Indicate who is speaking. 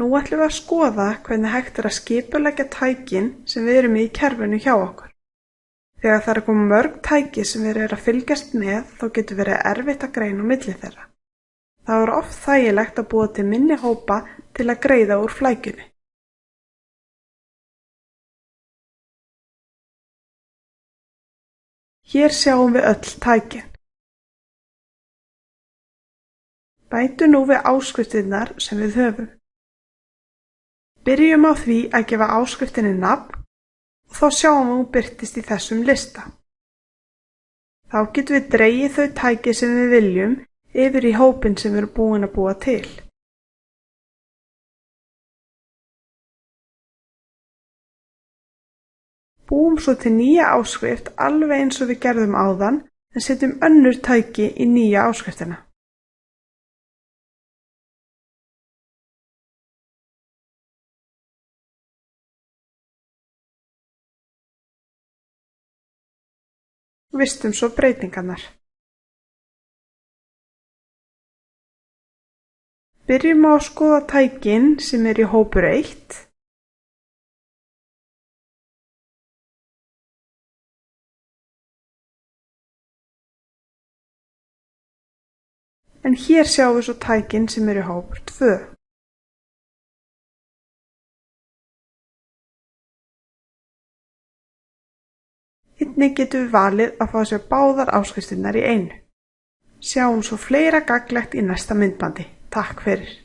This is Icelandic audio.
Speaker 1: Nú ætlum við að skoða hvernig hægt að skipuleggja tækin sem við erum í kerfinu hjá okkur. Þegar það komið mörg tæki sem við erum að fylgjast með þá getur verið erfitt að greina á milli þeirra. Það oft þægilegt að búa til minni hópa til að greiða úr flækjunni. Hér sjáum við öll tækin. Bætum nú við áskriftirnar sem við höfum. Byrjum á því að gefa áskriftinni nafn og þá sjáum við hún birtist í þessum lista. Þá getum við dregið þau tæki sem við viljum yfir í hópinn sem við erum búin að búa til. Búum svo til nýja áskrift alveg eins og við gerðum áðan en setjum önnur tæki í nýja áskriftina. Vistum svo breytingarnar. Byrjum á að skoða tækin sem í hópur 1. En hér sjáum við svo tækin sem í hópur 2. Einnig getum við valið að fá sér báðar áskriftirnar í einu. Sjáum svo fleira gagnlegt í næsta myndbandi. Takk fyrir.